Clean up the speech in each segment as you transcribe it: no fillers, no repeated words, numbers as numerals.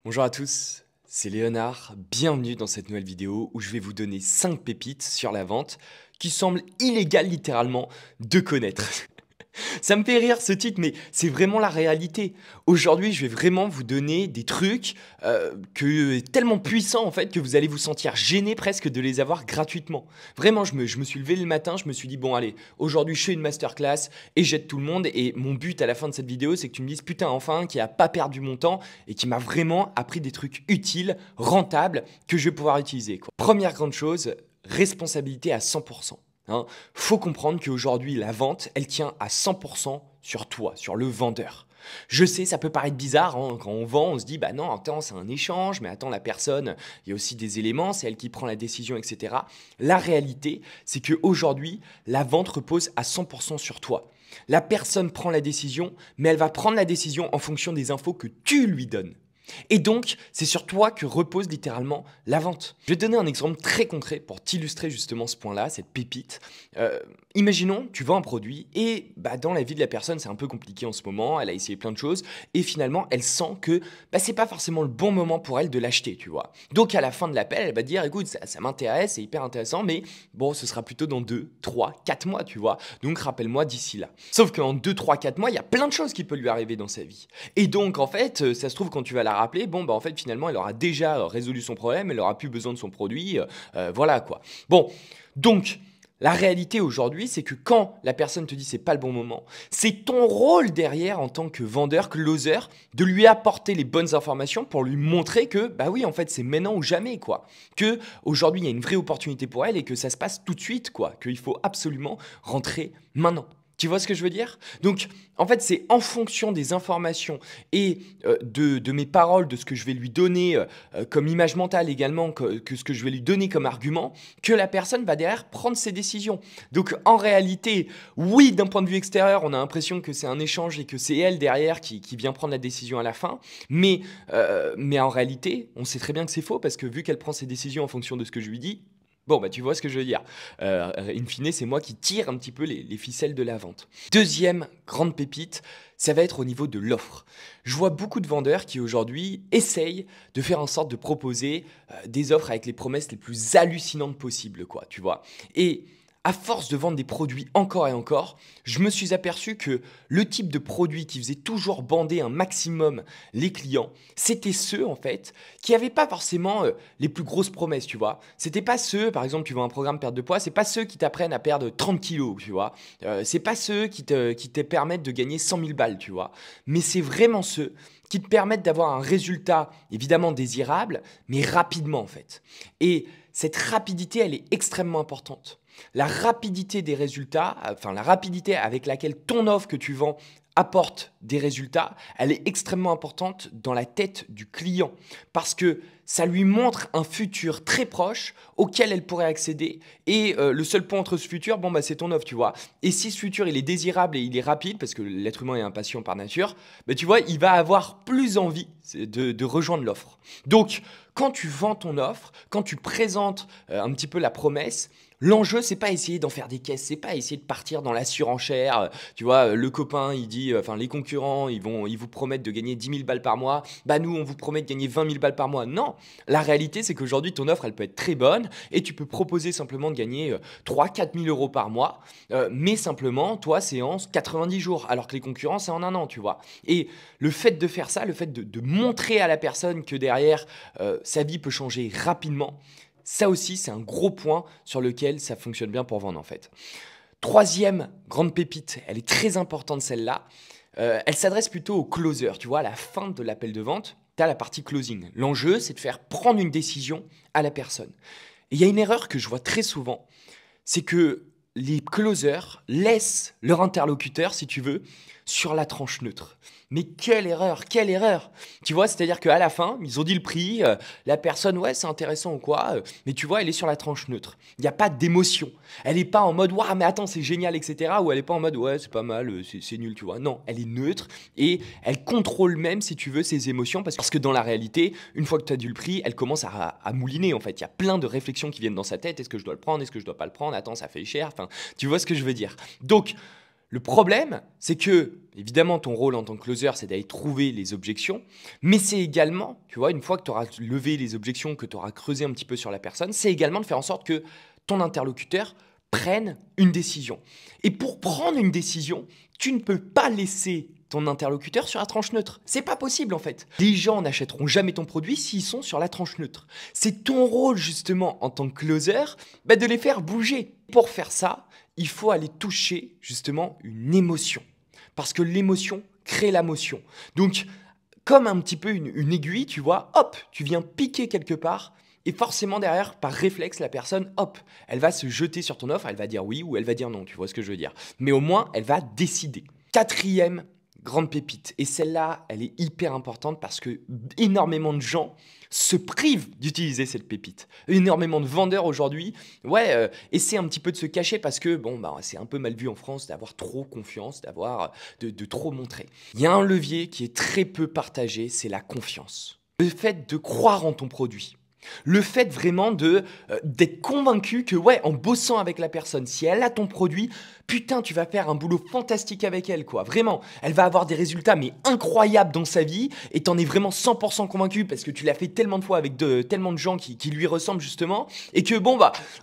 Bonjour à tous, c'est Léonard, bienvenue dans cette nouvelle vidéo où je vais vous donner 5 pépites sur la vente qui semblent illégales littéralement de connaître. Ça me fait rire ce titre, mais c'est vraiment la réalité. Aujourd'hui, je vais vraiment vous donner des trucs tellement puissants en fait que vous allez vous sentir gêné presque de les avoir gratuitement. Vraiment, je me suis levé le matin, je me suis dit bon allez, aujourd'hui je fais une masterclass et j'aide tout le monde. Et mon but à la fin de cette vidéo, c'est que tu me dises putain enfin qui a pas perdu mon temps et qui m'a vraiment appris des trucs utiles, rentables que je vais pouvoir utiliser, quoi. Première grande chose, responsabilité à 100%. Hein. Faut comprendre qu'aujourd'hui, la vente, elle tient à 100% sur toi, sur le vendeur. Je sais, ça peut paraître bizarre, hein, quand on vend, on se dit, bah non, attends, c'est un échange, mais attends, la personne, il y a aussi des éléments, c'est elle qui prend la décision, etc. La réalité, c'est qu'aujourd'hui, la vente repose à 100% sur toi. La personne prend la décision, mais elle va prendre la décision en fonction des infos que tu lui donnes. Et donc, c'est sur toi que repose littéralement la vente. Je vais te donner un exemple très concret pour t'illustrer justement ce point-là, cette pépite. Imaginons, tu vends un produit et dans la vie de la personne, c'est un peu compliqué en ce moment, elle a essayé plein de choses et finalement, elle sent que c'est pas forcément le bon moment pour elle de l'acheter, tu vois. Donc, à la fin de l'appel, elle va te dire, écoute, ça m'intéresse, c'est hyper intéressant, mais bon, ce sera plutôt dans 2, 3, 4 mois, tu vois. Donc, rappelle-moi d'ici là. Sauf qu'en 2, 3, 4 mois, il y a plein de choses qui peuvent lui arriver dans sa vie. Et donc, en fait, ça se trouve, quand tu vas la rappeler, bon, en fait, finalement, elle aura déjà résolu son problème, elle aura plus besoin de son produit, voilà quoi. Bon, donc, la réalité aujourd'hui, c'est que quand la personne te dit c'est pas le bon moment, c'est ton rôle derrière en tant que vendeur, closer, de lui apporter les bonnes informations pour lui montrer que, bah oui, en fait, c'est maintenant ou jamais, quoi. Que aujourd'hui, il y a une vraie opportunité pour elle et que ça se passe tout de suite, quoi. Qu'il faut absolument rentrer maintenant. Tu vois ce que je veux dire? Donc, en fait, c'est en fonction des informations et de mes paroles, de ce que je vais lui donner comme image mentale également, que ce que je vais lui donner comme argument, que la personne va derrière prendre ses décisions. Donc, en réalité, oui, d'un point de vue extérieur, on a l'impression que c'est un échange et que c'est elle derrière qui vient prendre la décision à la fin. Mais en réalité, on sait très bien que c'est faux parce que vu qu'elle prend ses décisions en fonction de ce que je lui dis, bon, tu vois ce que je veux dire. In fine, c'est moi qui tire un petit peu les ficelles de la vente. Deuxième grande pépite, ça va être au niveau de l'offre. Je vois beaucoup de vendeurs qui aujourd'hui essayent de faire en sorte de proposer des offres avec les promesses les plus hallucinantes possibles, quoi, tu vois. Et à force de vendre des produits encore et encore, je me suis aperçu que le type de produit qui faisait toujours bander un maximum les clients, c'était ceux en fait qui n'avaient pas forcément les plus grosses promesses, tu vois. C'était pas ceux, par exemple, tu vois un programme perte de poids, c'est pas ceux qui t'apprennent à perdre 30 kilos, tu vois. C'est pas ceux qui te permettent de gagner 100 000 balles, tu vois. Mais c'est vraiment ceux qui te permettent d'avoir un résultat évidemment désirable, mais rapidement en fait. Et cette rapidité, elle est extrêmement importante. La rapidité des résultats, enfin la rapidité avec laquelle ton offre que tu vends apporte des résultats, elle est extrêmement importante dans la tête du client parce que ça lui montre un futur très proche auquel elle pourrait accéder et le seul point entre ce futur, c'est ton offre, tu vois. Et si ce futur il est désirable et il est rapide parce que l'être humain est impatient par nature, tu vois, il va avoir plus envie de rejoindre l'offre. Donc, quand tu vends ton offre, quand tu présentes un petit peu la promesse, l'enjeu, c'est pas essayer d'en faire des caisses, c'est pas essayer de partir dans la surenchère. Tu vois, le copain, il dit, les concurrents, ils vous promettent de gagner 10 000 balles par mois. Nous, on vous promet de gagner 20 000 balles par mois. Non, la réalité, c'est qu'aujourd'hui, ton offre, elle peut être très bonne et tu peux proposer simplement de gagner 3 4 000 euros par mois, mais simplement, toi, c'est en 90 jours, alors que les concurrents, c'est en un an, tu vois. Et le fait de faire ça, le fait de montrer à la personne que derrière, sa vie peut changer rapidement, ça aussi, c'est un gros point sur lequel ça fonctionne bien pour vendre en fait. Troisième grande pépite, elle est très importante celle-là, elle s'adresse plutôt au closer. Tu vois, à la fin de l'appel de vente, tu as la partie closing. L'enjeu, c'est de faire prendre une décision à la personne. Et il y a une erreur que je vois très souvent, c'est que les closers laissent leur interlocuteur, si tu veux, sur la tranche neutre. Mais quelle erreur, quelle erreur! Tu vois, c'est-à-dire qu'à la fin, ils ont dit le prix, la personne, ouais, c'est intéressant ou quoi, mais tu vois, elle est sur la tranche neutre. Il n'y a pas d'émotion. Elle n'est pas en mode, waouh, mais attends, c'est génial, etc. Ou elle n'est pas en mode, ouais, c'est pas mal, c'est nul, tu vois. Non, elle est neutre et elle contrôle même, si tu veux, ses émotions parce que dans la réalité, une fois que tu as dit le prix, elle commence à mouliner en fait. Il y a plein de réflexions qui viennent dans sa tête. Est-ce que je dois le prendre? Est-ce que je dois pas le prendre? Attends, ça fait cher. Enfin, tu vois ce que je veux dire. Donc, Le problème, c'est que, évidemment, ton rôle en tant que closer, c'est d'aller trouver les objections, mais c'est également, tu vois, une fois que tu auras levé les objections, que tu auras creusé un petit peu sur la personne, c'est également de faire en sorte que ton interlocuteur prenne une décision. Et pour prendre une décision, tu ne peux pas laisser ton interlocuteur sur la tranche neutre. C'est pas possible en fait. Les gens n'achèteront jamais ton produit s'ils sont sur la tranche neutre. C'est ton rôle justement en tant que closer de les faire bouger. Pour faire ça, il faut aller toucher justement une émotion. Parce que l'émotion crée la motion. Donc, comme un petit peu une aiguille, tu vois, hop, tu viens piquer quelque part. Et forcément derrière, par réflexe, la personne, hop, elle va se jeter sur ton offre, elle va dire oui ou elle va dire non, tu vois ce que je veux dire. Mais au moins, elle va décider. Quatrième grande pépite, et celle-là, elle est hyper importante parce que énormément de gens se privent d'utiliser cette pépite. Énormément de vendeurs aujourd'hui, essaient un petit peu de se cacher parce que c'est un peu mal vu en France d'avoir trop confiance, de trop montrer. Il y a un levier qui est très peu partagé, c'est la confiance. Le fait de croire en ton produit. Le fait vraiment d'être convaincu que en bossant avec la personne, si elle a ton produit, putain, tu vas faire un boulot fantastique avec elle, quoi. Vraiment, elle va avoir des résultats mais incroyables dans sa vie et t'en es vraiment 100% convaincu parce que tu l'as fait tellement de fois avec tellement de gens qui lui ressemblent justement et que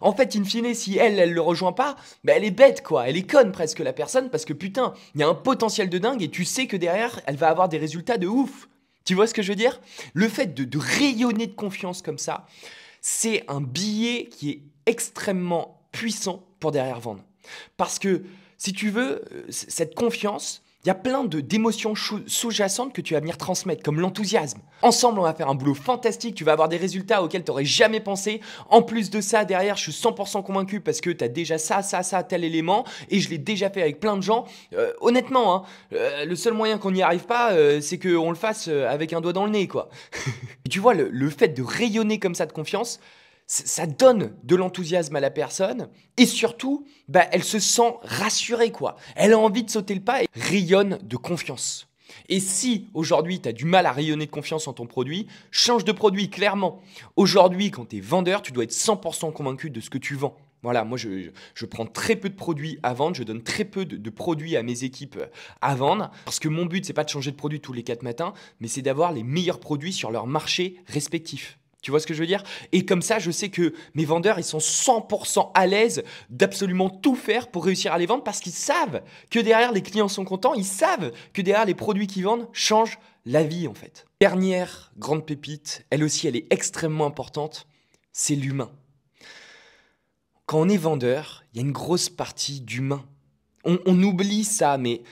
en fait, in fine, si elle le rejoint pas, elle est bête, quoi. Elle est conne presque la personne parce que putain, il y a un potentiel de dingue et tu sais que derrière, elle va avoir des résultats de ouf. Tu vois ce que je veux dire? Le fait de rayonner de confiance comme ça, c'est un billet qui est extrêmement puissant pour derrière vendre. Parce que, si tu veux, cette confiance, il y a plein d'émotions sous-jacentes que tu vas venir transmettre, comme l'enthousiasme. Ensemble, on va faire un boulot fantastique, tu vas avoir des résultats auxquels tu n'aurais jamais pensé. En plus de ça, derrière, je suis 100% convaincu parce que tu as déjà ça, tel élément, et je l'ai déjà fait avec plein de gens. Honnêtement, le seul moyen qu'on n'y arrive pas, c'est qu'on le fasse avec un doigt dans le nez, quoi. Et tu vois, le fait de rayonner comme ça de confiance, ça donne de l'enthousiasme à la personne et surtout, elle se sent rassurée, quoi. Elle a envie de sauter le pas et rayonne de confiance. Et si aujourd'hui tu as du mal à rayonner de confiance en ton produit, change de produit clairement. Aujourd'hui, quand tu es vendeur, tu dois être 100% convaincu de ce que tu vends. Voilà, moi je prends très peu de produits à vendre, je donne très peu de produits à mes équipes à vendre parce que mon but c'est pas de changer de produit tous les 4 matins, mais c'est d'avoir les meilleurs produits sur leur marché respectif. Tu vois ce que je veux dire? Et comme ça, je sais que mes vendeurs, ils sont 100% à l'aise d'absolument tout faire pour réussir à les vendre parce qu'ils savent que derrière, les clients sont contents, ils savent que derrière, les produits qu'ils vendent changent la vie en fait. Dernière grande pépite, elle aussi, elle est extrêmement importante, c'est l'humain. Quand on est vendeur, il y a une grosse partie d'humain. On oublie ça, mais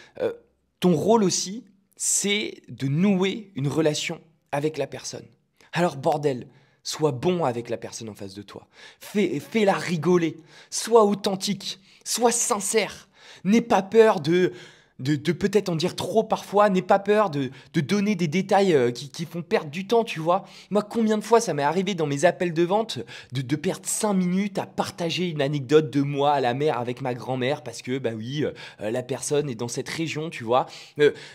ton rôle aussi, c'est de nouer une relation avec la personne. Alors bordel, sois bon avec la personne en face de toi. Fais-la rigoler. Sois authentique. Sois sincère. N'aie pas peur de peut-être en dire trop parfois. N'aie pas peur de donner des détails qui font perdre du temps, tu vois. Moi, combien de fois ça m'est arrivé dans mes appels de vente de perdre 5 minutes à partager une anecdote de moi à la mer avec ma grand-mère parce que, la personne est dans cette région, tu vois.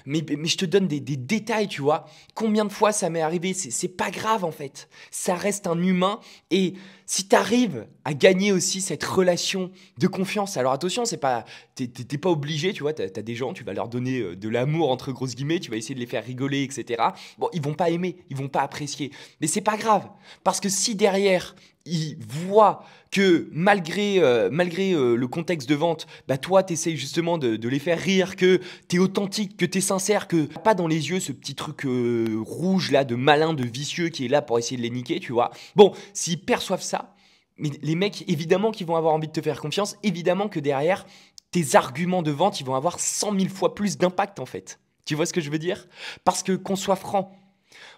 Mais je te donne des détails, tu vois. Combien de fois ça m'est arrivé? C'est pas grave, en fait. Ça reste un humain et si tu arrives à gagner aussi cette relation de confiance, alors attention, t'es pas obligé, tu vois, t'as des gens, tu vas leur donner de l'amour entre grosses guillemets, tu vas essayer de les faire rigoler, etc. Bon, ils vont pas aimer, ils vont pas apprécier, mais c'est pas grave, parce que si derrière, ils voient que malgré le contexte de vente, toi, tu essayes justement de les faire rire, que tu es authentique, que tu es sincère, que t'as pas dans les yeux ce petit truc rouge là, de malin, de vicieux qui est là pour essayer de les niquer, tu vois. Bon, s'ils perçoivent ça, mais les mecs, évidemment qu'ils vont avoir envie de te faire confiance, évidemment que derrière, tes arguments de vente, ils vont avoir 100 000 fois plus d'impact en fait. Tu vois ce que je veux dire? Parce que qu'on soit franc,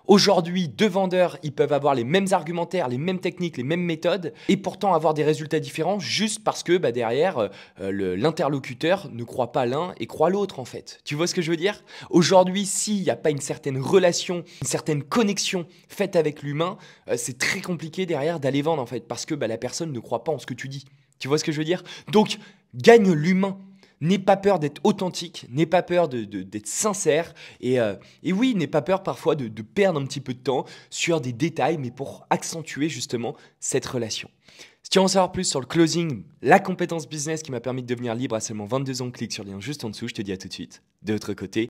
aujourd'hui, deux vendeurs, ils peuvent avoir les mêmes argumentaires, les mêmes techniques, les mêmes méthodes et pourtant avoir des résultats différents juste parce que derrière, l'interlocuteur ne croit pas l'un et croit l'autre en fait. Tu vois ce que je veux dire? Aujourd'hui, s'il n'y a pas une certaine relation, une certaine connexion faite avec l'humain, c'est très compliqué derrière d'aller vendre en fait parce que la personne ne croit pas en ce que tu dis. Tu vois ce que je veux dire? Donc, gagne l'humain. N'aie pas peur d'être authentique, n'aie pas peur d'être sincère et oui, n'aie pas peur parfois de perdre un petit peu de temps sur des détails mais pour accentuer justement cette relation. Si tu veux en savoir plus sur le closing, la compétence business qui m'a permis de devenir libre à seulement 22 ans, clique sur le lien juste en dessous, je te dis à tout de suite. De l'autre côté,